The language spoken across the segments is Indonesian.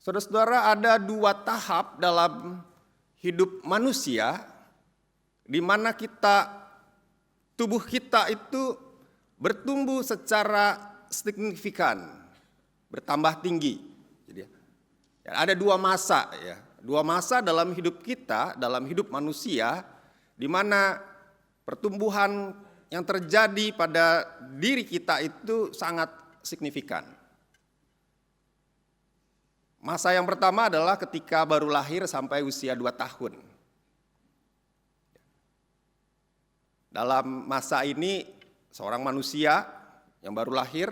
Saudara-saudara, ada dua tahap dalam hidup manusia di mana tubuh kita itu bertumbuh secara signifikan, bertambah tinggi. Jadi ada dua masa ya, dua masa dalam hidup kita, dalam hidup manusia, di mana pertumbuhan yang terjadi pada diri kita itu sangat signifikan. Masa yang pertama adalah ketika baru lahir sampai usia 2 tahun. Dalam masa ini, seorang manusia yang baru lahir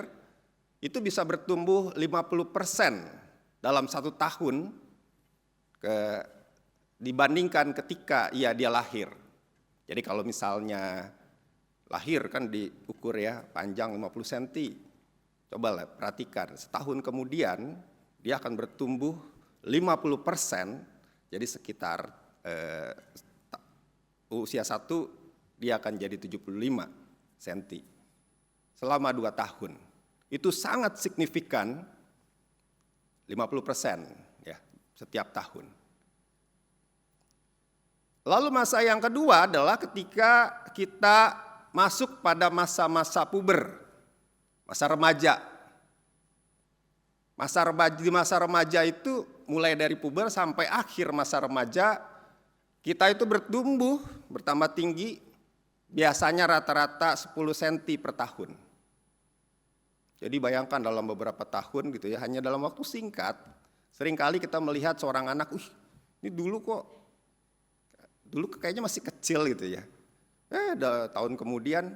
itu bisa bertumbuh 50% dalam 1 tahun dibandingkan ketika dia lahir. Jadi kalau misalnya lahir kan diukur ya, panjang 50 cm. Coba perhatikan, setahun kemudian dia akan bertumbuh 50%, jadi sekitar usia 1 dia akan jadi 75 cm selama 2 tahun. Itu sangat signifikan, 50% ya setiap tahun. Lalu masa yang kedua adalah ketika kita masuk pada masa-masa puber, masa remaja. Di masa remaja itu mulai dari puber sampai akhir masa remaja, kita itu bertumbuh, bertambah tinggi, biasanya rata-rata 10 cm per tahun. Jadi bayangkan dalam beberapa tahun gitu ya, hanya dalam waktu singkat, seringkali kita melihat seorang anak, ini dulu kayaknya masih kecil gitu ya. Tahun kemudian,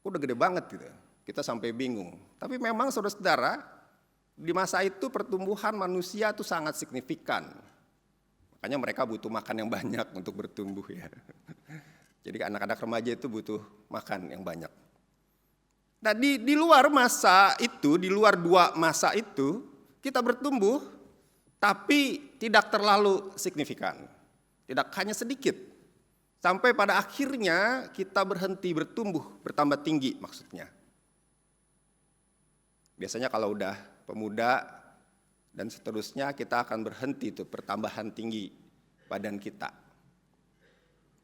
udah gede banget gitu. Kita sampai bingung. Tapi memang saudara-saudara, di masa itu pertumbuhan manusia itu sangat signifikan. Makanya mereka butuh makan yang banyak untuk bertumbuh ya. Jadi anak-anak remaja itu butuh makan yang banyak. Nah di luar masa itu, di luar 2 masa itu, kita bertumbuh tapi tidak terlalu signifikan. Tidak, hanya sedikit. Sampai pada akhirnya kita berhenti bertumbuh, bertambah tinggi maksudnya. Biasanya kalau udah pemuda dan seterusnya kita akan berhenti itu pertambahan tinggi badan kita.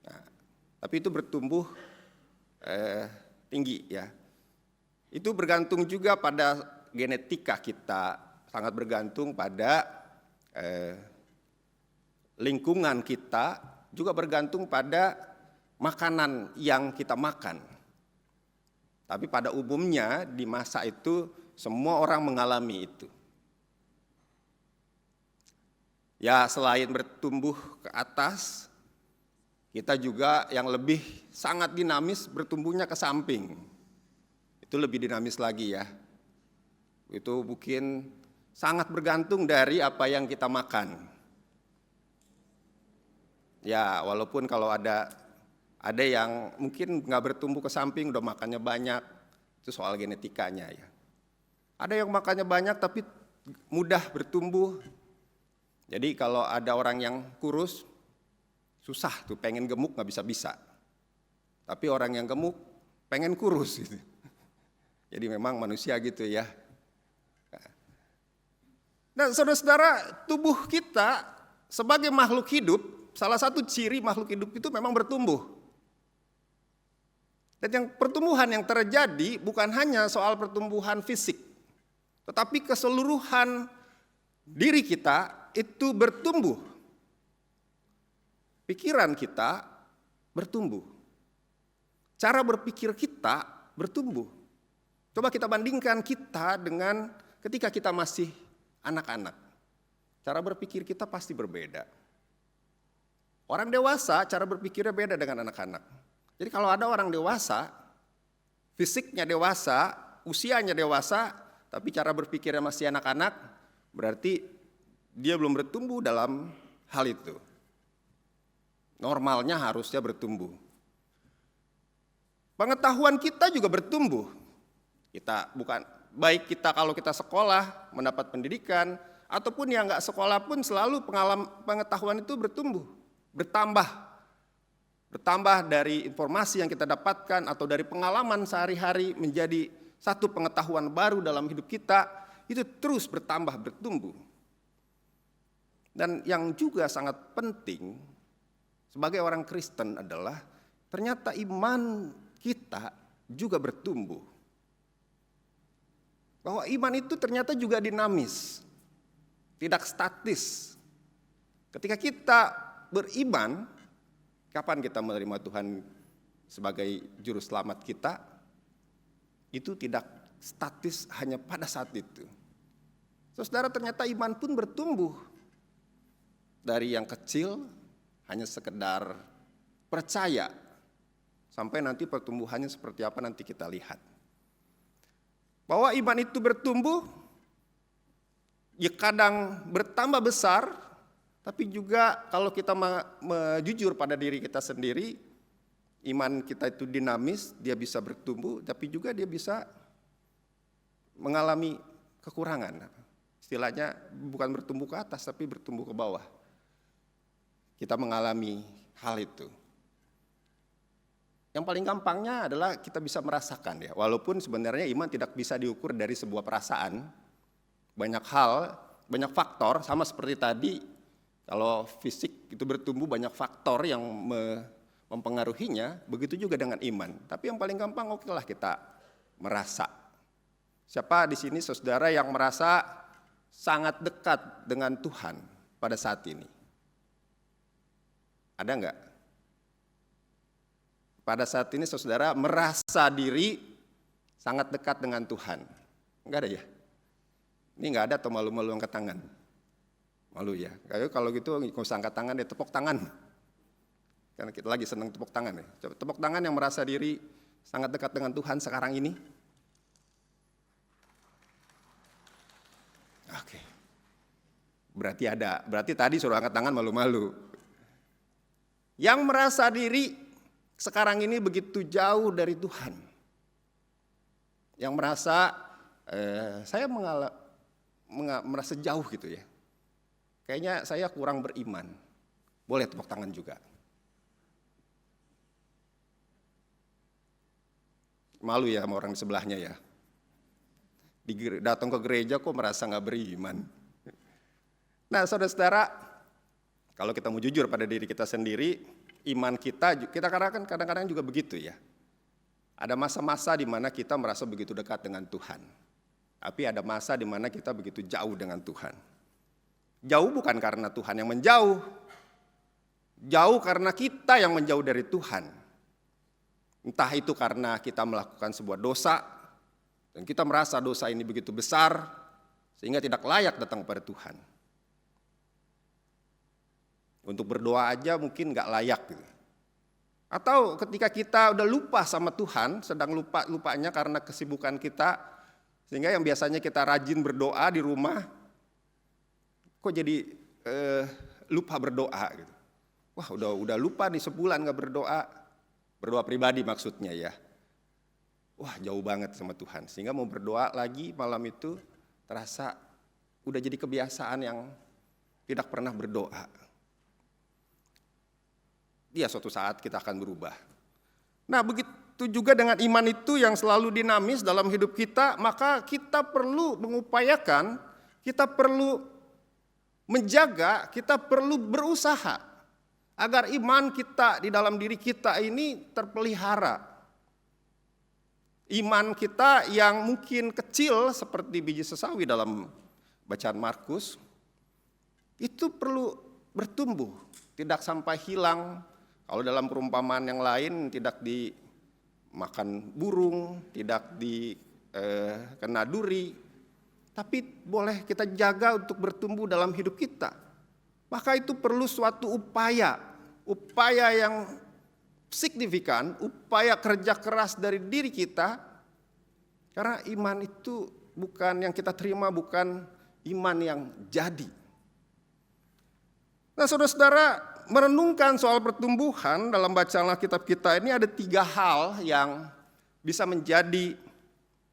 Nah, tapi itu bertumbuh tinggi ya. Itu bergantung juga pada genetika kita, sangat bergantung pada lingkungan kita, juga bergantung pada makanan yang kita makan. Tapi pada umumnya di masa itu semua orang mengalami itu. Ya selain bertumbuh ke atas, kita juga yang lebih sangat dinamis bertumbuhnya ke samping. Itu lebih dinamis lagi ya. Itu mungkin sangat bergantung dari apa yang kita makan. Ya walaupun kalau ada yang mungkin nggak bertumbuh ke samping, udah makannya banyak, itu soal genetikanya ya. Ada yang makannya banyak tapi mudah bertumbuh. Jadi kalau ada orang yang kurus, susah tuh, pengen gemuk nggak bisa-bisa. Tapi orang yang gemuk pengen kurus gitu. Jadi memang manusia gitu ya. Nah saudara-saudara, tubuh kita sebagai makhluk hidup, salah satu ciri makhluk hidup itu memang bertumbuh. Dan yang pertumbuhan yang terjadi bukan hanya soal pertumbuhan fisik, tetapi keseluruhan diri kita itu bertumbuh. Pikiran kita bertumbuh. Cara berpikir kita bertumbuh. Coba kita bandingkan kita dengan ketika kita masih anak-anak. Cara berpikir kita pasti berbeda. Orang dewasa cara berpikirnya beda dengan anak-anak. Jadi kalau ada orang dewasa, fisiknya dewasa, usianya dewasa, tapi cara berpikirnya masih anak-anak, berarti dia belum bertumbuh dalam hal itu. Normalnya harusnya bertumbuh. Pengetahuan kita juga bertumbuh. Baik kita kalau kita sekolah, mendapat pendidikan, ataupun yang nggak sekolah pun selalu pengetahuan itu bertumbuh, bertambah dari informasi yang kita dapatkan atau dari pengalaman sehari-hari menjadi satu pengetahuan baru dalam hidup kita, itu terus bertambah, bertumbuh. Dan yang juga sangat penting sebagai orang Kristen adalah ternyata iman kita juga bertumbuh. Bahwa iman itu ternyata juga dinamis, tidak statis. Ketika kita beriman, kapan kita menerima Tuhan sebagai juru selamat kita, itu tidak statis hanya pada saat itu. Saudara, ternyata iman pun bertumbuh. Dari yang kecil hanya sekedar percaya, sampai nanti pertumbuhannya seperti apa nanti kita lihat. Bahwa iman itu bertumbuh, ya kadang bertambah besar, tapi juga kalau kita jujur pada diri kita sendiri, iman kita itu dinamis, dia bisa bertumbuh, tapi juga dia bisa mengalami kekurangan. Istilahnya bukan bertumbuh ke atas, tapi bertumbuh ke bawah. Kita mengalami hal itu. Yang paling gampangnya adalah kita bisa merasakan ya, walaupun sebenarnya iman tidak bisa diukur dari sebuah perasaan. Banyak hal, banyak faktor, sama seperti tadi, kalau fisik itu bertumbuh banyak faktor yang mempengaruhinya, begitu juga dengan iman. Tapi yang paling gampang okelah kita merasa. Siapa di sini saudara yang merasa sangat dekat dengan Tuhan pada saat ini? Ada enggak? Pada saat ini saudara merasa diri sangat dekat dengan Tuhan. Enggak ada ya? Ini enggak ada atau malu-malu angkat tangan? Malu ya? Kalau gitu nggak usah angkat tangan ya, tepuk tangan. Karena kita lagi senang tepuk tangan ya. Coba tepuk tangan yang merasa diri sangat dekat dengan Tuhan sekarang ini. Oke. Berarti ada. Berarti tadi suruh angkat tangan malu-malu. Yang merasa diri sekarang ini begitu jauh dari Tuhan. Yang merasa saya merasa jauh gitu ya. Kayaknya saya kurang beriman. Boleh tepuk tangan juga. Malu ya sama orang di sebelahnya ya. Datang ke gereja kok merasa gak beriman. Nah saudara-saudara, kalau kita mau jujur pada diri kita sendiri, iman kita kadang-kadang juga begitu ya. Ada masa-masa di mana kita merasa begitu dekat dengan Tuhan. Tapi ada masa di mana kita begitu jauh dengan Tuhan. Jauh bukan karena Tuhan yang menjauh. Jauh karena kita yang menjauh dari Tuhan. Entah itu karena kita melakukan sebuah dosa, dan kita merasa dosa ini begitu besar, sehingga tidak layak datang kepada Tuhan. Untuk berdoa aja mungkin gak layak gitu. Atau ketika kita udah lupa sama Tuhan, sedang lupanya karena kesibukan kita, sehingga yang biasanya kita rajin berdoa di rumah, kok jadi lupa berdoa gitu. Wah udah lupa nih sebulan gak berdoa. Berdoa pribadi maksudnya ya. Wah jauh banget sama Tuhan. Sehingga mau berdoa lagi malam itu terasa udah jadi kebiasaan yang tidak pernah berdoa. Ya suatu saat kita akan berubah. Nah begitu juga dengan iman itu yang selalu dinamis dalam hidup kita, maka kita perlu mengupayakan, kita perlu menjaga, kita perlu berusaha agar iman kita di dalam diri kita ini terpelihara. Iman kita yang mungkin kecil seperti biji sesawi dalam bacaan Markus, itu perlu bertumbuh, tidak sampai hilang. Kalau dalam perumpamaan yang lain tidak dimakan burung, tidak dikena duri, tapi boleh kita jaga untuk bertumbuh dalam hidup kita. Maka itu perlu suatu upaya yang signifikan, upaya kerja keras dari diri kita. Karena iman itu bukan yang kita terima, bukan iman yang jadi. Nah saudara-saudara, merenungkan soal pertumbuhan dalam bacaan Alkitab kita ini ada 3 hal yang bisa menjadi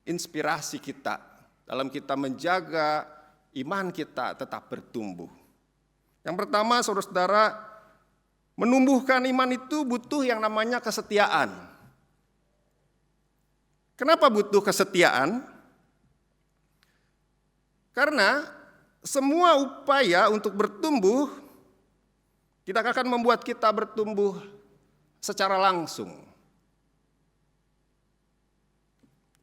inspirasi kita dalam kita menjaga iman kita tetap bertumbuh. Yang pertama saudara-saudara, menumbuhkan iman itu butuh yang namanya kesetiaan. Kenapa butuh kesetiaan? Karena semua upaya untuk bertumbuh tidak akan membuat kita bertumbuh secara langsung.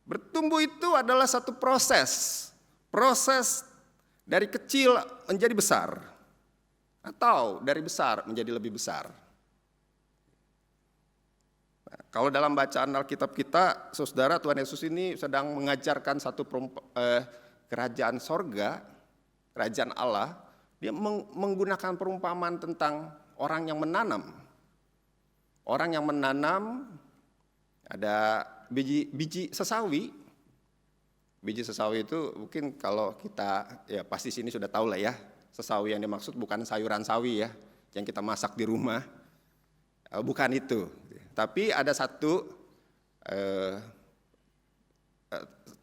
Bertumbuh itu adalah satu proses dari kecil menjadi besar, atau dari besar menjadi lebih besar. Nah, kalau dalam bacaan Alkitab kita, saudara, Tuhan Yesus ini sedang mengajarkan satu kerajaan sorga, kerajaan Allah. Dia menggunakan perumpamaan tentang orang yang menanam. Orang yang menanam, ada biji sesawi. Biji sesawi itu mungkin kalau kita, ya pasti sini sudah tahu lah ya, sesawi yang dimaksud bukan sayuran sawi ya, yang kita masak di rumah. Bukan itu. Tapi ada satu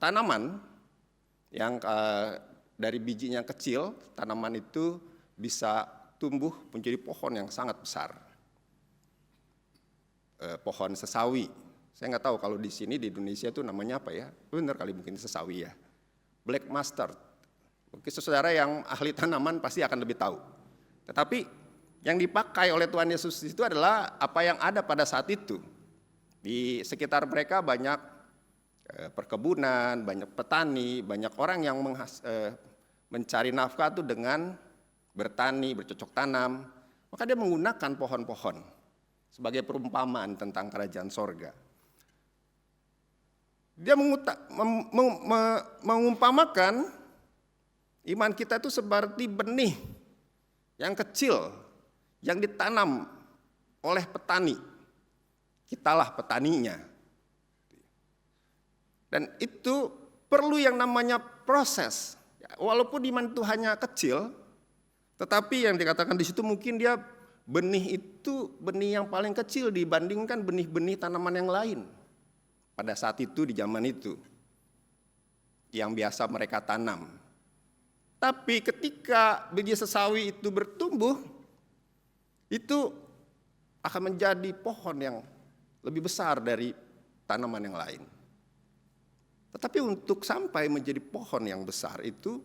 tanaman yang dari bijinya kecil, tanaman itu bisa tumbuh menjadi pohon yang sangat besar. Pohon sesawi. Saya nggak tahu kalau di sini di Indonesia itu namanya apa ya. Benar kali mungkin sesawi ya. Black mustard. Mungkin saudara yang ahli tanaman pasti akan lebih tahu. Tetapi yang dipakai oleh Tuhan Yesus itu adalah apa yang ada pada saat itu. Di sekitar mereka banyak perkebunan, banyak petani, banyak orang yang mencari nafkah itu dengan bertani, bercocok tanam. Maka dia menggunakan pohon-pohon sebagai perumpamaan tentang kerajaan sorga. Dia mengumpamakan iman kita itu seperti benih yang kecil yang ditanam oleh petani. Kitalah petaninya. Dan itu perlu yang namanya proses. Walaupun iman itu hanya kecil, tetapi yang dikatakan di situ mungkin dia benih itu benih yang paling kecil dibandingkan benih-benih tanaman yang lain. Pada saat itu, di zaman itu, yang biasa mereka tanam. Tapi ketika biji sesawi itu bertumbuh, itu akan menjadi pohon yang lebih besar dari tanaman yang lain. Tetapi untuk sampai menjadi pohon yang besar itu,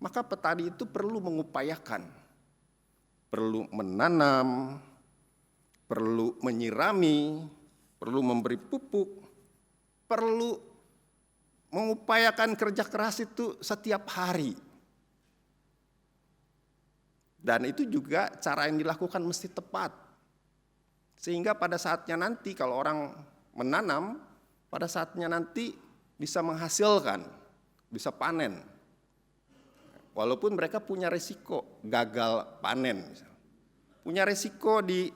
maka petani itu perlu mengupayakan, perlu menanam, perlu menyirami, perlu memberi pupuk, perlu mengupayakan kerja keras itu setiap hari. Dan itu juga cara yang dilakukan mesti tepat. Sehingga pada saatnya nanti kalau orang menanam, pada saatnya nanti bisa menghasilkan, bisa panen. Walaupun mereka punya resiko gagal panen. Punya resiko di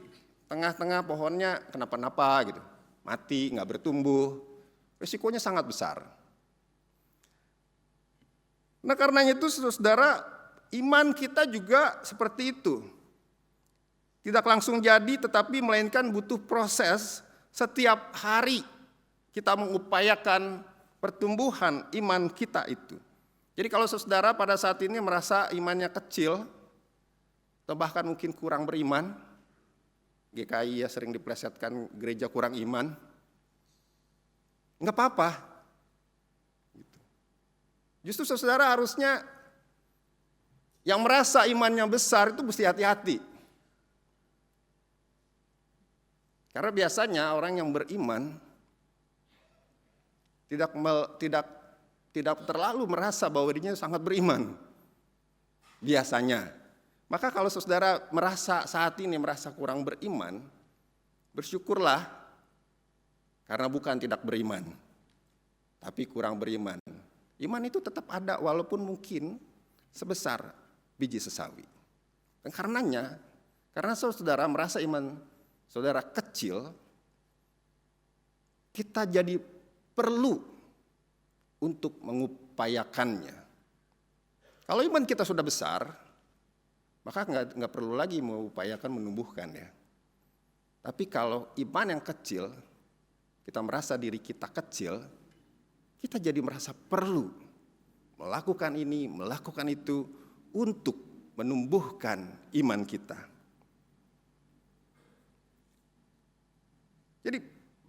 tengah-tengah pohonnya kenapa-napa gitu. Mati, nggak bertumbuh. Risikonya sangat besar. Nah karenanya itu saudara, iman kita juga seperti itu. Tidak langsung jadi tetapi melainkan butuh proses setiap hari kita mengupayakan pertumbuhan iman kita itu. Jadi kalau saudara pada saat ini merasa imannya kecil atau bahkan mungkin kurang beriman, GKI ya sering diplesetkan gereja kurang iman, enggak apa-apa. Justru saudara harusnya yang merasa imannya besar itu mesti hati-hati. Karena biasanya orang yang beriman tidak terlalu merasa bahwa dirinya sangat beriman. Biasanya. Maka kalau saudara merasa saat ini merasa kurang beriman, bersyukurlah karena bukan tidak beriman, tapi kurang beriman. Iman itu tetap ada walaupun mungkin sebesar biji sesawi. Dan karena saudara merasa iman saudara kecil, kita jadi perlu untuk mengupayakannya. Kalau iman kita sudah besar, maka nggak perlu lagi mengupayakan menumbuhkan ya. Tapi kalau iman yang kecil, kita merasa diri kita kecil, kita jadi merasa perlu melakukan ini, melakukan itu untuk menumbuhkan iman kita. Jadi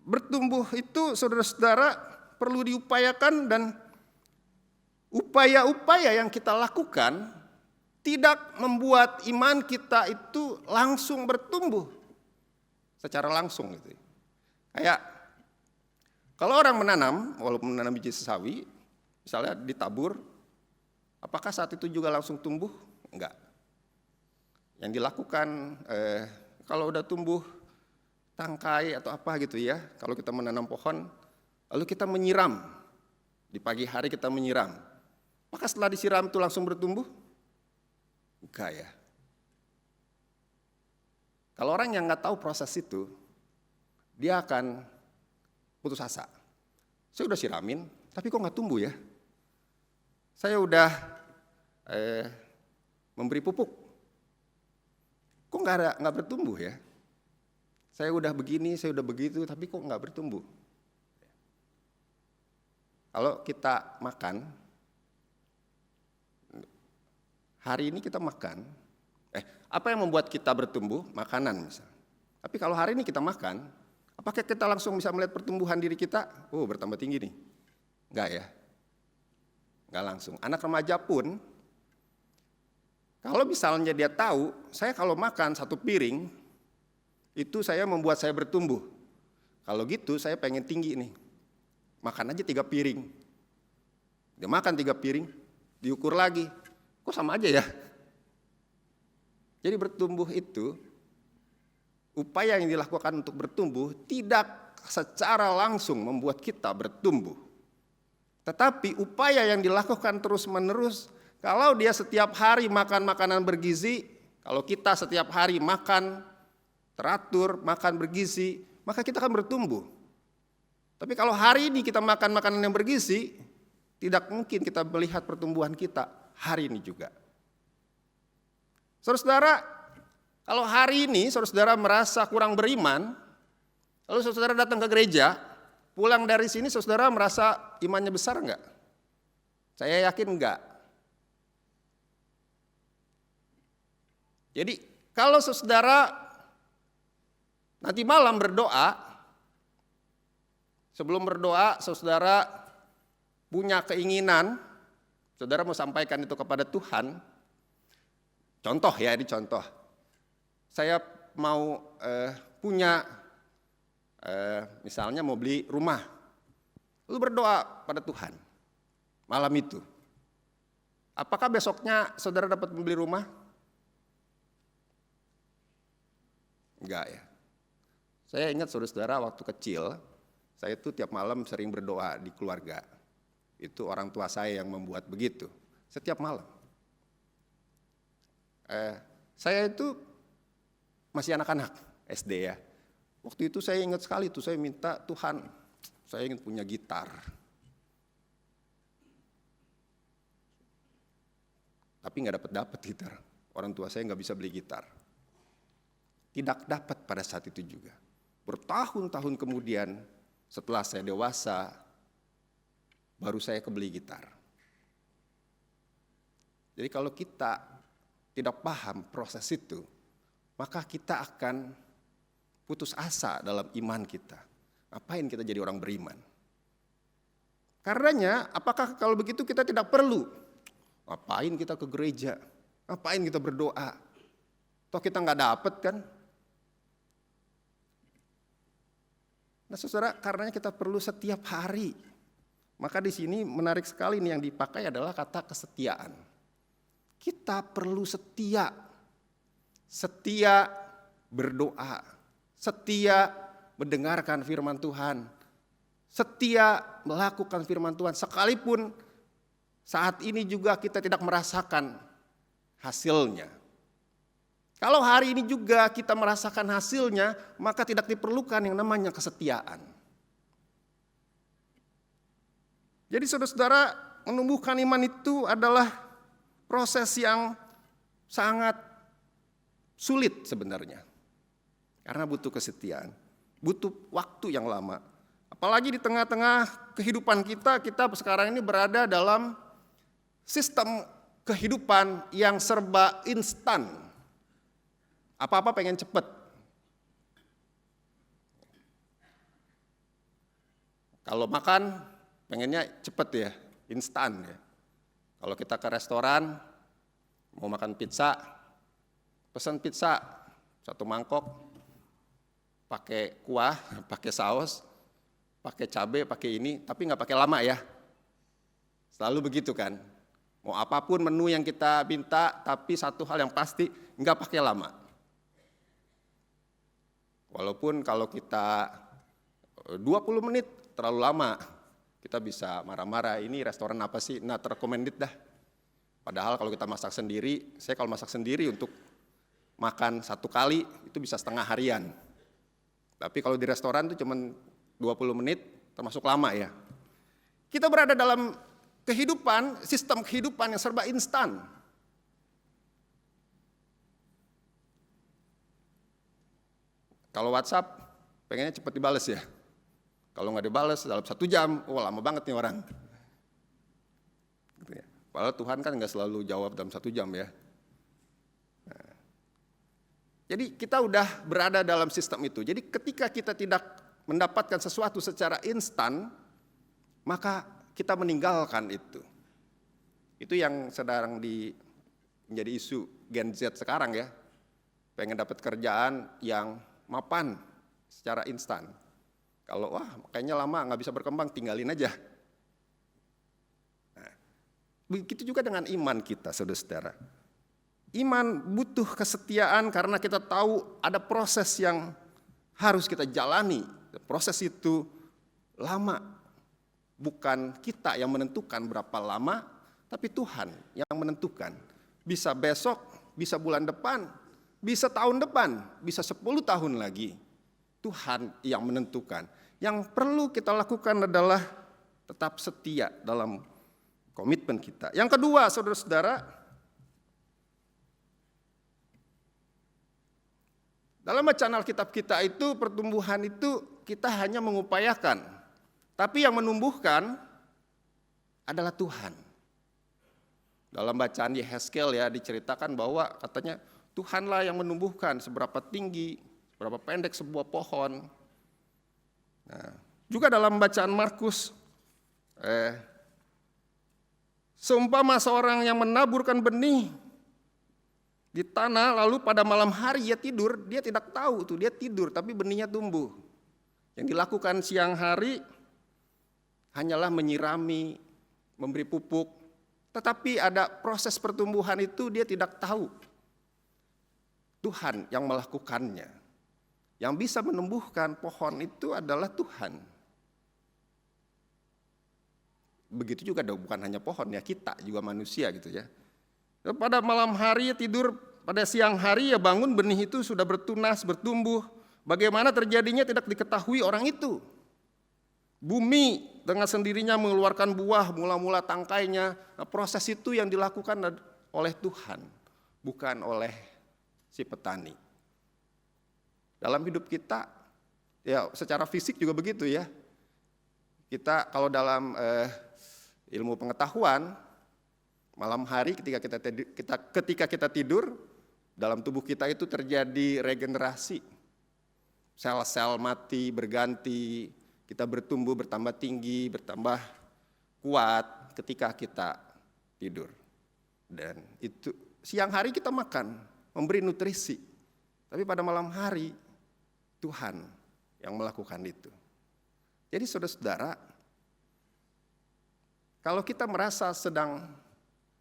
bertumbuh itu saudara-saudara perlu diupayakan dan upaya-upaya yang kita lakukan tidak membuat iman kita itu langsung bertumbuh secara langsung gitu. Kayak kalau orang menanam, walaupun menanam biji sawi, misalnya ditabur, apakah saat itu juga langsung tumbuh? Enggak. Yang dilakukan kalau udah tumbuh tangkai atau apa gitu ya, kalau kita menanam pohon, lalu kita menyiram, di pagi hari kita menyiram, maka setelah disiram itu langsung bertumbuh? Enggak ya. Kalau orang yang nggak tahu proses itu, dia akan putus asa. Saya udah siramin, tapi kok nggak tumbuh ya? Saya udah memberi pupuk, kok nggak bertumbuh ya? Saya udah begini, saya udah begitu, tapi kok nggak bertumbuh? Kalau kita makan, hari ini kita makan, apa yang membuat kita bertumbuh? Makanan misalnya. Tapi kalau hari ini kita makan, apakah kita langsung bisa melihat pertumbuhan diri kita? Oh, bertambah tinggi nih. Enggak ya. Enggak langsung. Anak remaja pun, kalau misalnya dia tahu, saya kalau makan 1 piring, itu saya membuat saya bertumbuh. Kalau gitu saya pengen tinggi nih. Makan aja 3 piring. Dia makan 3 piring, diukur lagi. Kok sama aja ya? Jadi bertumbuh itu, upaya yang dilakukan untuk bertumbuh tidak secara langsung membuat kita bertumbuh. Tetapi upaya yang dilakukan terus-menerus, kalau dia setiap hari makan makanan bergizi, kalau kita setiap hari makan teratur, makan bergizi, maka kita akan bertumbuh. Tapi kalau hari ini kita makan makanan yang bergizi, tidak mungkin kita melihat pertumbuhan kita hari ini juga. Saudara-saudara, kalau hari ini saudara-saudara merasa kurang beriman, lalu saudara datang ke gereja, pulang dari sini saudara merasa imannya besar enggak? Saya yakin enggak. Jadi kalau saudara nanti malam berdoa, sebelum berdoa saudara punya keinginan, saudara mau sampaikan itu kepada Tuhan. Contoh ya, ini contoh. Saya mau punya, misalnya mau beli rumah. Lalu berdoa pada Tuhan malam itu. Apakah besoknya saudara dapat membeli rumah? Enggak ya. Saya ingat saudara-saudara waktu kecil, saya itu tiap malam sering berdoa di keluarga. Itu orang tua saya yang membuat begitu, setiap malam. Saya itu masih anak-anak SD ya. Waktu itu saya ingat sekali tuh, saya minta Tuhan, saya ingin punya gitar. Tapi nggak dapat gitar. Orang tua saya nggak bisa beli gitar. Tidak dapat pada saat itu juga. Bertahun-tahun kemudian, setelah saya dewasa, baru saya kebeli gitar. Jadi kalau kita tidak paham proses itu, maka kita akan putus asa dalam iman kita. Ngapain kita jadi orang beriman? Karenanya, apakah kalau begitu kita tidak perlu? Ngapain kita ke gereja? Ngapain kita berdoa? Toh kita nggak dapat kan? Nah saudara, karenanya kita perlu setiap hari. Maka di sini menarik sekali nih yang dipakai adalah kata kesetiaan. Kita perlu setia berdoa, setia mendengarkan firman Tuhan, setia melakukan firman Tuhan, sekalipun saat ini juga kita tidak merasakan hasilnya. Kalau hari ini juga kita merasakan hasilnya, maka tidak diperlukan yang namanya kesetiaan. Jadi saudara-saudara, menumbuhkan iman itu adalah proses yang sangat sulit sebenarnya. Karena butuh kesetiaan, butuh waktu yang lama. Apalagi di tengah-tengah kehidupan kita sekarang ini berada dalam sistem kehidupan yang serba instan. Apa-apa pengen cepet. Kalau makan pengennya cepet ya, instan ya. Kalau kita ke restoran, Mau makan pizza, pesan pizza 1 mangkok, pakai kuah, pakai saus, pakai cabai, pakai ini, tapi nggak pakai lama ya. Selalu begitu kan. Mau apapun menu yang kita minta, tapi satu hal yang pasti nggak pakai lama. Walaupun kalau kita 20 menit terlalu lama, kita bisa marah-marah, ini restoran apa sih, not recommended dah. Padahal kalau kita masak sendiri, saya kalau masak sendiri untuk makan 1 kali itu bisa setengah harian. Tapi kalau di restoran itu cuma 20 menit, termasuk lama ya. Kita berada dalam kehidupan, sistem kehidupan yang serba instan. Kalau WhatsApp, pengennya cepat dibales ya. Kalau nggak dibales dalam 1 jam, lama banget nih orang. Gitu ya. Padahal Tuhan kan nggak selalu jawab dalam 1 jam ya. Nah, jadi kita udah berada dalam sistem itu. Jadi ketika kita tidak mendapatkan sesuatu secara instan, maka kita meninggalkan itu. Itu yang sedang menjadi isu Gen Z sekarang ya. Pengen dapat kerjaan yang mapan secara instan. Kalau kayaknya lama nggak bisa berkembang, tinggalin aja. Nah, begitu juga dengan iman kita, saudara-saudara. Iman butuh kesetiaan karena kita tahu ada proses yang harus kita jalani. Proses itu lama. Bukan kita yang menentukan berapa lama, tapi Tuhan yang menentukan. Bisa besok, bisa bulan depan, bisa tahun depan, bisa 10 tahun lagi. Tuhan yang menentukan. Yang perlu kita lakukan adalah tetap setia dalam komitmen kita. Yang kedua, saudara-saudara, dalam bacaan Alkitab kita itu pertumbuhan itu kita hanya mengupayakan. Tapi yang menumbuhkan adalah Tuhan. Dalam bacaan Yehezkel ya diceritakan bahwa katanya Tuhanlah yang menumbuhkan seberapa tinggi, seberapa pendek sebuah pohon. Nah, juga dalam bacaan Markus, seumpama seorang yang menaburkan benih di tanah, lalu pada malam hari ia tidur, dia tidak tahu tuh dia tidur, tapi benihnya tumbuh. Yang dilakukan siang hari hanyalah menyirami, memberi pupuk, tetapi ada proses pertumbuhan itu dia tidak tahu. Tuhan yang melakukannya. Yang bisa menumbuhkan pohon itu adalah Tuhan. Begitu juga bukan hanya pohon ya, kita juga manusia gitu ya. Pada malam hari tidur, pada siang hari ya bangun, benih itu sudah bertunas, bertumbuh. Bagaimana terjadinya tidak diketahui orang itu. Bumi dengan sendirinya mengeluarkan buah, mula-mula tangkainya. Nah, proses itu yang dilakukan oleh Tuhan, bukan oleh si petani. Dalam hidup kita, ya secara fisik juga begitu ya. Kita kalau dalam ilmu pengetahuan, malam hari ketika kita tidur, dalam tubuh kita itu terjadi regenerasi. Sel-sel mati, berganti, kita bertumbuh, bertambah tinggi, bertambah kuat ketika kita tidur. Dan itu siang hari kita makan, memberi nutrisi. Tapi pada malam hari, Tuhan yang melakukan itu. Jadi saudara-saudara, kalau kita merasa sedang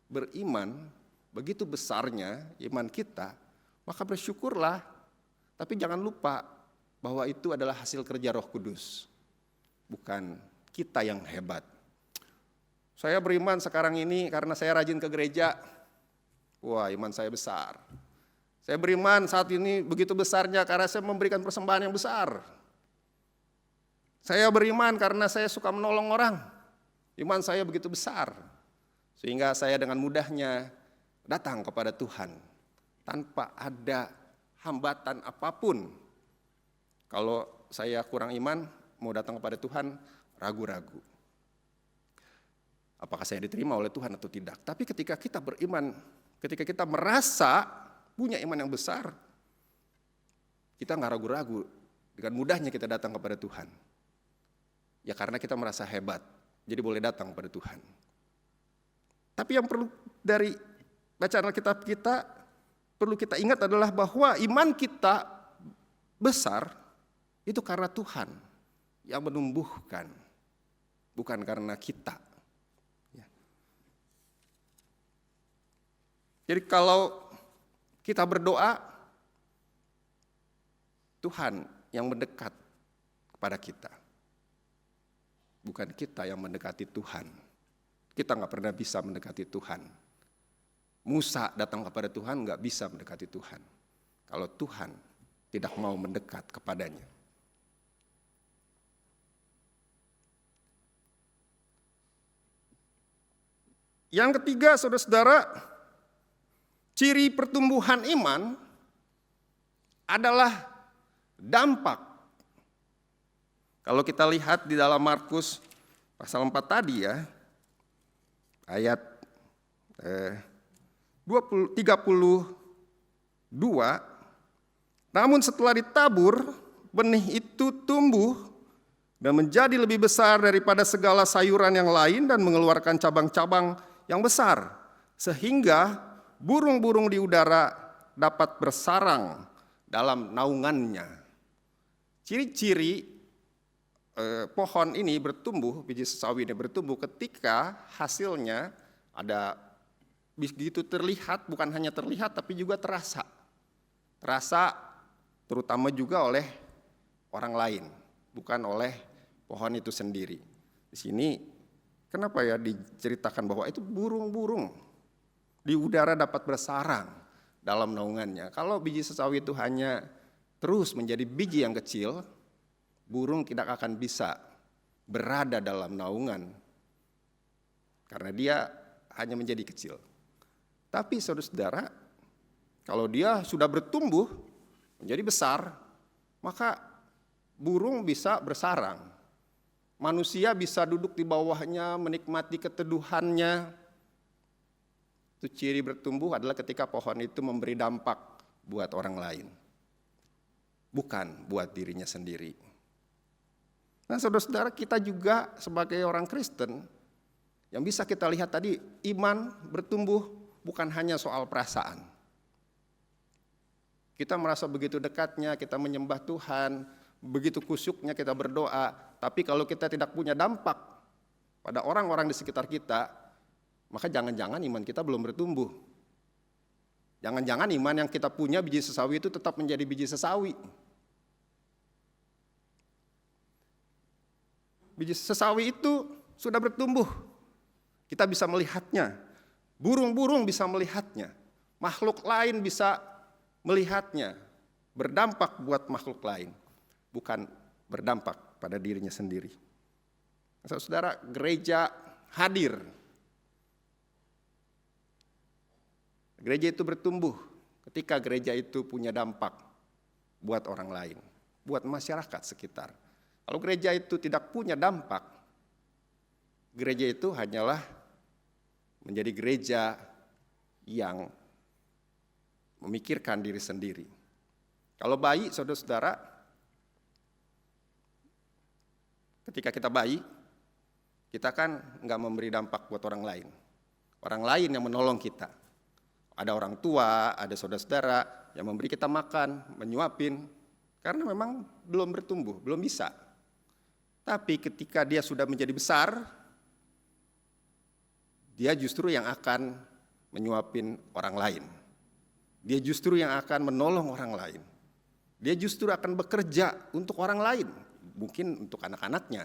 beriman, begitu besarnya iman kita, maka bersyukurlah. Tapi jangan lupa bahwa itu adalah hasil kerja Roh Kudus. Bukan kita yang hebat. Saya beriman sekarang ini karena saya rajin ke gereja. Wah, iman saya besar. Saya beriman saat ini begitu besarnya karena saya memberikan persembahan yang besar. Saya beriman karena saya suka menolong orang. Iman saya begitu besar. Sehingga saya dengan mudahnya datang kepada Tuhan. Tanpa ada hambatan apapun. Kalau saya kurang iman, mau datang kepada Tuhan, ragu-ragu. Apakah saya diterima oleh Tuhan atau tidak. Tapi ketika kita beriman, ketika kita merasa punya iman yang besar, kita nggak ragu-ragu, dengan mudahnya kita datang kepada Tuhan. Ya karena kita merasa hebat, jadi boleh datang kepada Tuhan. Tapi yang perlu dari bacaan Alkitab kita perlu kita ingat adalah bahwa iman kita besar itu karena Tuhan yang menumbuhkan, bukan karena kita. Ya. Jadi kalau kita berdoa, Tuhan yang mendekat kepada kita, bukan kita yang mendekati Tuhan. Kita nggak pernah bisa mendekati Tuhan. Musa datang kepada Tuhan nggak bisa mendekati Tuhan kalau Tuhan tidak mau mendekat kepadanya. Yang ketiga, saudara-saudara, ciri pertumbuhan iman adalah dampak. Kalau kita lihat di dalam Markus pasal 4 tadi ya, ayat 32, namun setelah ditabur, benih itu tumbuh dan menjadi lebih besar daripada segala sayuran yang lain dan mengeluarkan cabang-cabang yang besar, sehingga burung-burung di udara dapat bersarang dalam naungannya. Ciri-ciri pohon ini bertumbuh, biji sesawi ini bertumbuh ketika hasilnya ada begitu terlihat, bukan hanya terlihat tapi juga terasa. Terasa terutama juga oleh orang lain, bukan oleh pohon itu sendiri. Di sini kenapa ya diceritakan bahwa itu burung-burung di udara dapat bersarang dalam naungannya. Kalau biji sesawi itu hanya terus menjadi biji yang kecil, burung tidak akan bisa berada dalam naungan karena dia hanya menjadi kecil. Tapi saudara-saudara, kalau dia sudah bertumbuh menjadi besar, maka burung bisa bersarang. Manusia bisa duduk di bawahnya, menikmati keteduhannya. Itu ciri bertumbuh adalah ketika pohon itu memberi dampak buat orang lain, bukan buat dirinya sendiri. Nah, saudara-saudara, kita juga sebagai orang Kristen, yang bisa kita lihat tadi, iman bertumbuh bukan hanya soal perasaan. Kita merasa begitu dekatnya, kita menyembah Tuhan, begitu kusyuknya kita berdoa, tapi kalau kita tidak punya dampak pada orang-orang di sekitar kita, maka jangan-jangan iman kita belum bertumbuh. Jangan-jangan iman yang kita punya biji sesawi itu tetap menjadi biji sesawi. Biji sesawi itu sudah bertumbuh. Kita bisa melihatnya. Burung-burung bisa melihatnya. Makhluk lain bisa melihatnya. Berdampak buat makhluk lain. Bukan berdampak pada dirinya sendiri. Saudara, gereja hadir. Gereja itu bertumbuh ketika gereja itu punya dampak buat orang lain, buat masyarakat sekitar. Kalau gereja itu tidak punya dampak, gereja itu hanyalah menjadi gereja yang memikirkan diri sendiri. Kalau bayi, saudara-saudara, ketika kita bayi, kita kan nggak memberi dampak buat orang lain. Orang lain yang menolong kita. Ada orang tua, ada saudara-saudara yang memberi kita makan, menyuapin, karena memang belum bertumbuh, belum bisa. Tapi ketika dia sudah menjadi besar, dia justru yang akan menyuapin orang lain. Dia justru yang akan menolong orang lain. Dia justru akan bekerja untuk orang lain, mungkin untuk anak-anaknya.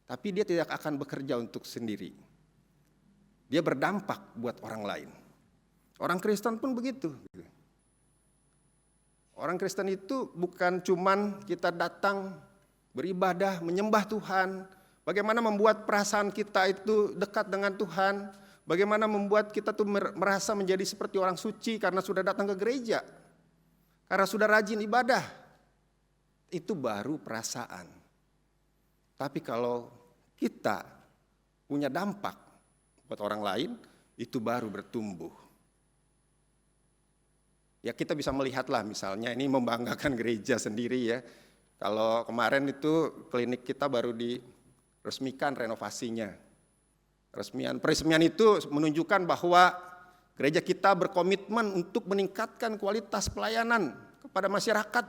Tapi dia tidak akan bekerja untuk sendiri. Dia berdampak buat orang lain. Orang Kristen pun begitu. Orang Kristen itu bukan cuman kita datang beribadah, menyembah Tuhan, bagaimana membuat perasaan kita itu dekat dengan Tuhan, bagaimana membuat kita tuh merasa menjadi seperti orang suci karena sudah datang ke gereja, karena sudah rajin ibadah. Itu baru perasaan. Tapi kalau kita punya dampak buat orang lain, itu baru bertumbuh. Ya kita bisa melihatlah misalnya ini membanggakan gereja sendiri ya. Kalau kemarin itu klinik kita baru diresmikan renovasinya. Peresmian itu menunjukkan bahwa Gereja kita berkomitmen untuk meningkatkan kualitas pelayanan kepada masyarakat.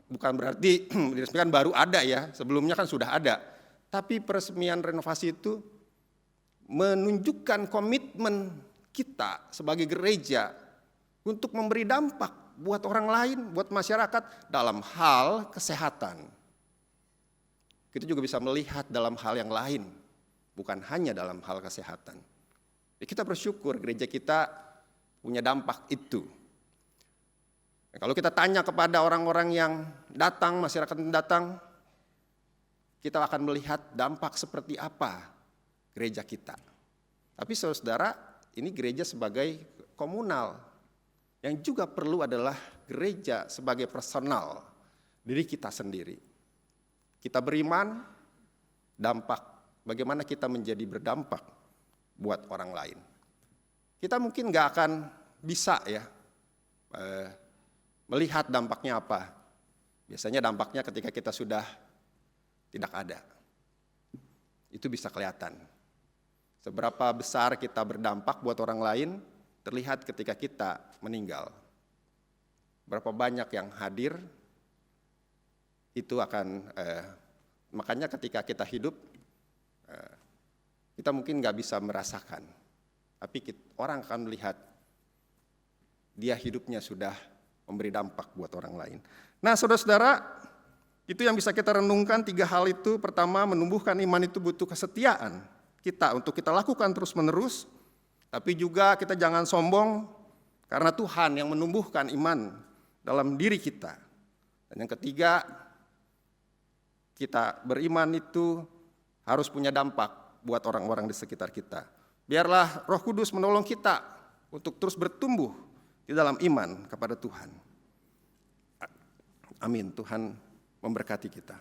Bukan berarti diresmikan baru ada ya, sebelumnya kan sudah ada. Tapi peresmian renovasi itu menunjukkan komitmen kita sebagai gereja untuk memberi dampak buat orang lain, buat masyarakat dalam hal kesehatan. Kita juga bisa melihat dalam hal yang lain, bukan hanya dalam hal kesehatan. Kita bersyukur gereja kita punya dampak itu. Kalau kita tanya kepada orang-orang yang datang, masyarakat yang datang, kita akan melihat dampak seperti apa gereja kita. Tapi saudara, ini gereja sebagai komunal. Yang juga perlu adalah gereja sebagai personal, diri kita sendiri. Kita beriman, dampak, bagaimana kita menjadi berdampak buat orang lain. Kita mungkin gak akan bisa ya melihat dampaknya apa. Biasanya dampaknya ketika kita sudah tidak ada. Itu bisa kelihatan. Seberapa besar kita berdampak buat orang lain terlihat ketika kita meninggal. Berapa banyak yang hadir, itu akan, makanya ketika kita hidup, kita mungkin gak bisa merasakan. Tapi orang akan melihat, dia hidupnya sudah memberi dampak buat orang lain. Nah saudara-saudara, itu yang bisa kita renungkan 3 hal itu. Pertama, menumbuhkan iman itu butuh kesetiaan kita untuk kita lakukan terus-menerus. Tapi juga kita jangan sombong karena Tuhan yang menumbuhkan iman dalam diri kita. Dan yang ketiga, kita beriman itu harus punya dampak buat orang-orang di sekitar kita. Biarlah Roh Kudus menolong kita untuk terus bertumbuh di dalam iman kepada Tuhan. Amin. Tuhan memberkati kita.